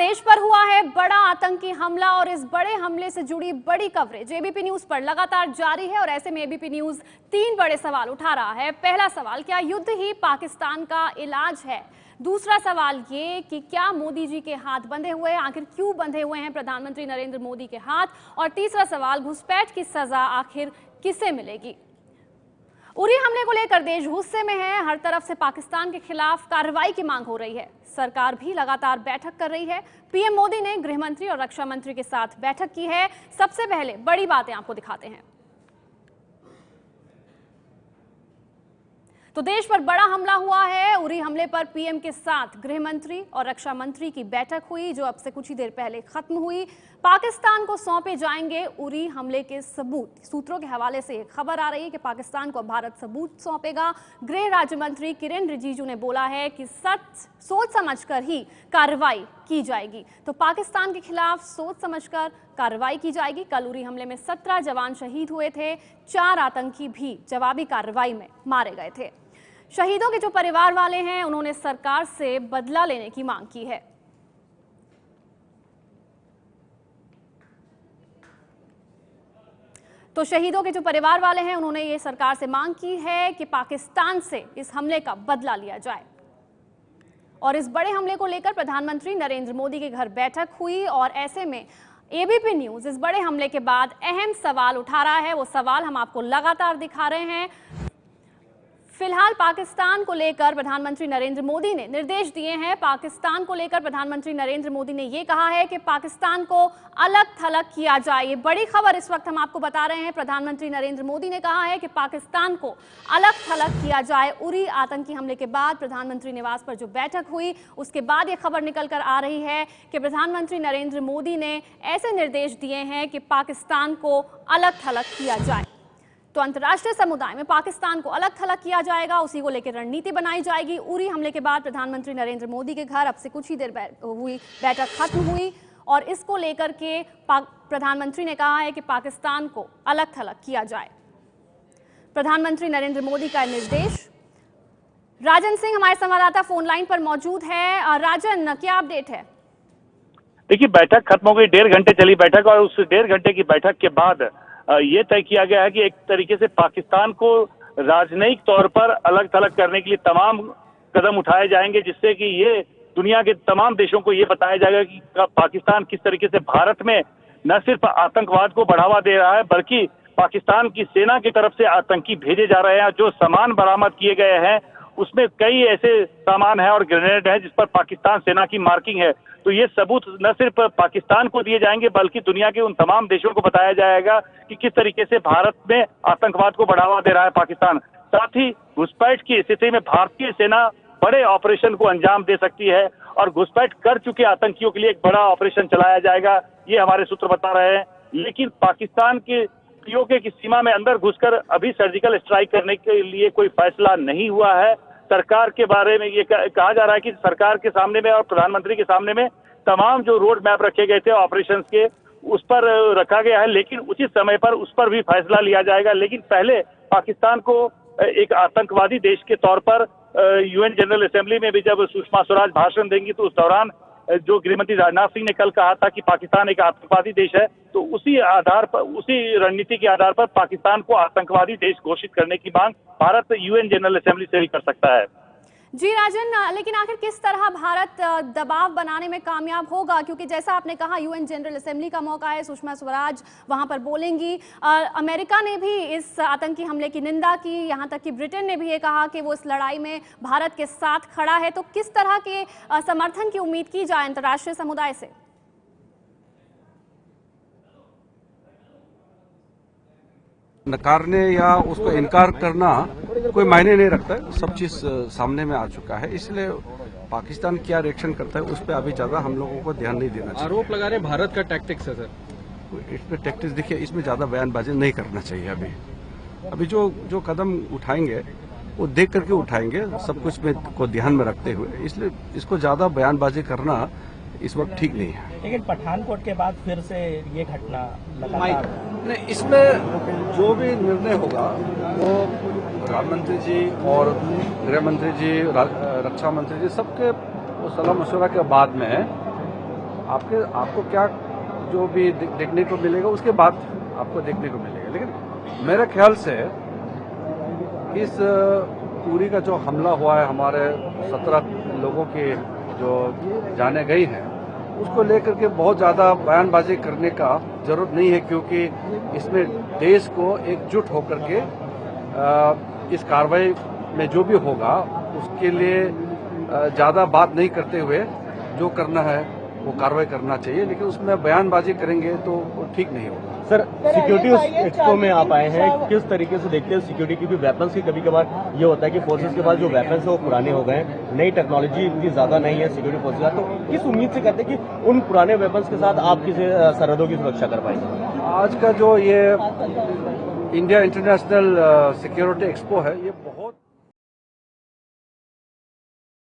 देश पर हुआ है बड़ा आतंकी हमला और इस बड़े हमले से जुड़ी बड़ी कवरेज एबीपी न्यूज पर लगातार जारी है और ऐसे में एबीपी न्यूज 3 बड़े सवाल उठा रहा है। पहला सवाल, क्या युद्ध ही पाकिस्तान का इलाज है? दूसरा सवाल ये कि क्या मोदी जी के हाथ बंधे हुए हैं, आखिर क्यों बंधे हुए हैं प्रधानमंत्री नरेंद्र मोदी के हाथ? और तीसरा सवाल, घुसपैठ की सजा आखिर किसे मिलेगी? उरी हमले को लेकर देश गुस्से में है। हर तरफ से पाकिस्तान के खिलाफ कार्रवाई की मांग हो रही है। सरकार भी लगातार बैठक कर रही है। पीएम मोदी ने गृह मंत्री और रक्षा मंत्री के साथ बैठक की है। सबसे पहले बड़ी बातें आपको दिखाते हैं। तो देश पर बड़ा हमला हुआ है। उरी हमले पर पीएम के साथ गृह मंत्री और रक्षा मंत्री की बैठक हुई, जो अब से कुछ ही देर पहले खत्म हुई। पाकिस्तान को सौंपे जाएंगे उरी हमले के सबूत। सूत्रों के हवाले से खबर आ रही है कि पाकिस्तान को भारत सबूत सौंपेगा। गृह राज्य मंत्री किरेन रिजिजू ने बोला है कि सोच समझकर ही कार्रवाई की जाएगी। तो पाकिस्तान के खिलाफ सोच समझकर कार्रवाई की जाएगी। कल उरी हमले में 17 जवान शहीद हुए थे। 4 आतंकी भी जवाबी कार्रवाई में मारे गए थे। शहीदों के जो परिवार वाले हैं, उन्होंने सरकार से बदला लेने की मांग की है। तो शहीदों के जो परिवार वाले हैं, उन्होंने ये सरकार से मांग की है कि पाकिस्तान से इस हमले का बदला लिया जाए। और इस बड़े हमले को लेकर प्रधानमंत्री नरेंद्र मोदी के घर बैठक हुई और ऐसे में एबीपी न्यूज इस बड़े हमले के बाद अहम सवाल उठा रहा है। वो सवाल हम आपको लगातार दिखा रहे हैं। फिलहाल पाकिस्तान को लेकर प्रधानमंत्री नरेंद्र मोदी ने निर्देश दिए हैं। पाकिस्तान को लेकर प्रधानमंत्री नरेंद्र मोदी ने यह कहा है कि पाकिस्तान को अलग थलग किया जाए। ये बड़ी खबर इस वक्त हम आपको बता रहे हैं। प्रधानमंत्री नरेंद्र मोदी ने कहा है कि पाकिस्तान को अलग थलग किया जाए। उरी आतंकी हमले के बाद प्रधानमंत्री निवास पर जो बैठक हुई, उसके बाद ये खबर निकल कर आ रही है कि प्रधानमंत्री नरेंद्र मोदी ने ऐसे निर्देश दिए हैं कि पाकिस्तान को अलग थलग किया जाए। तो अंतर्राष्ट्रीय समुदाय में पाकिस्तान को अलग थलग किया जाएगा, उसी को लेकर रणनीति बनाई जाएगी। उरी हमले के बाद प्रधानमंत्री नरेंद्र मोदी के घर अब से कुछ ही देर हुई बैठक खत्म हुई और इसको लेकर के प्रधानमंत्री ने कहा है कि पाकिस्तान को अलग थलग किया जाए। प्रधानमंत्री नरेंद्र मोदी का निर्देश। राजन सिंह हमारे संवाददाता फोन लाइन पर मौजूद है। राजन, क्या अपडेट है? देखिए, बैठक खत्म हो गई। 1.5 घंटे चली बैठक और उस 1.5 घंटे की बैठक के बाद ये तय किया गया है कि एक तरीके से पाकिस्तान को राजनयिक तौर पर अलग थलग करने के लिए तमाम कदम उठाए जाएंगे, जिससे कि ये दुनिया के तमाम देशों को ये बताया जाएगा कि पाकिस्तान किस तरीके से भारत में न सिर्फ आतंकवाद को बढ़ावा दे रहा है, बल्कि पाकिस्तान की सेना की तरफ से आतंकी भेजे जा रहे हैं। जो सामान बरामद किए गए हैं उसमें कई ऐसे सामान है और ग्रेनेड है जिस पर पाकिस्तान सेना की मार्किंग है। तो ये सबूत न सिर्फ पाकिस्तान को दिए जाएंगे, बल्कि दुनिया के उन तमाम देशों को बताया जाएगा कि किस तरीके से भारत में आतंकवाद को बढ़ावा दे रहा है पाकिस्तान। साथ ही घुसपैठ की स्थिति में भारतीय सेना बड़े ऑपरेशन को अंजाम दे सकती है और घुसपैठ कर चुके आतंकियों के लिए एक बड़ा ऑपरेशन चलाया जाएगा, ये हमारे सूत्र बता रहे हैं। लेकिन पाकिस्तान के पीओके की सीमा में अंदर घुसकर अभी सर्जिकल स्ट्राइक करने के लिए कोई फैसला नहीं हुआ है। सरकार के बारे में ये कहा जा रहा है कि सरकार के सामने में और प्रधानमंत्री के सामने में तमाम जो रोड मैप रखे गए थे ऑपरेशंस के, उस पर रखा गया है, लेकिन उचित समय पर उस पर भी फैसला लिया जाएगा। लेकिन पहले पाकिस्तान को एक आतंकवादी देश के तौर पर यूएन जनरल असेंबली में भी जब सुषमा स्वराज भाषण देंगी, तो उस दौरान जो गृहमंत्री राजनाथ सिंह ने कल कहा था कि पाकिस्तान एक आतंकवादी देश है, तो उसी आधार पर, उसी रणनीति के आधार पर पाकिस्तान को आतंकवादी देश घोषित करने की मांग भारत यूएन जनरल असेंबली से भी कर सकता है। जी राजन, लेकिन आखिर किस तरह भारत दबाव बनाने में कामयाब होगा? क्योंकि जैसा आपने कहा, यूएन जनरल असेंबली का मौका है, सुषमा स्वराज वहां पर बोलेंगी। अमेरिका ने भी इस आतंकी हमले की निंदा की, यहां तक कि ब्रिटेन ने भी ये कहा कि वो इस लड़ाई में भारत के साथ खड़ा है। तो किस तरह के समर्थन की उम्मीद की जाए अंतर्राष्ट्रीय समुदाय से? नकारने या उसको इनकार करना कोई मायने नहीं रखता है। सब चीज सामने में आ चुका है, इसलिए पाकिस्तान क्या रिएक्शन करता है उस पर अभी ज्यादा हम लोगों को ध्यान नहीं देना चाहिए। आरोप लगा रहे भारत का टैक्टिक्स है सर। इसमें टैक्टिक्स देखिए, इसमें ज्यादा बयानबाजी नहीं करना चाहिए। अभी जो कदम उठाएंगे वो देख करके उठाएंगे, सब कुछ में को ध्यान में रखते हुए, इसलिए इसको ज्यादा बयानबाजी करना इस वक्त ठीक नहीं है। लेकिन पठानकोट के बाद फिर से ये घटना लगातार नहीं, इसमें जो भी निर्णय होगा वो प्रधानमंत्री जी और गृह मंत्री जी, रक्षा मंत्री जी सबके सलाह मशवरा के बाद में आपको क्या जो भी देखने को मिलेगा उसके बाद आपको देखने को मिलेगा। लेकिन मेरे ख्याल से इस पूरी का जो हमला हुआ है, हमारे 17 लोगों के जो जाने गई हैं, उसको लेकर के बहुत ज़्यादा बयानबाजी करने का जरूरत नहीं है, क्योंकि इसमें देश को एकजुट होकर के इस कार्रवाई में जो भी होगा उसके लिए ज़्यादा बात नहीं करते हुए जो करना है वो कार्रवाई करना चाहिए। लेकिन उसमें बयानबाजी करेंगे तो वो ठीक नहीं होगा। सर, सिक्योरिटी एक्सपो में आप आए हैं, किस तरीके से देखते हैं सिक्योरिटी? क्योंकि वेपन्स की कभी कभार ये होता है कि फोर्सेस के पास जो वेपन्स है वो पुराने हो गए हैं, नई टेक्नोलॉजी इतनी ज्यादा नहीं है सिक्योरिटी फोर्सेस का, तो किस उम्मीद से करते हैं कि उन पुराने वेपन्स के साथ आप किसी सरहदों की सुरक्षा कर पाएंगे? आज का जो ये इंडिया इंटरनेशनल सिक्योरिटी एक्सपो है, ये बहुत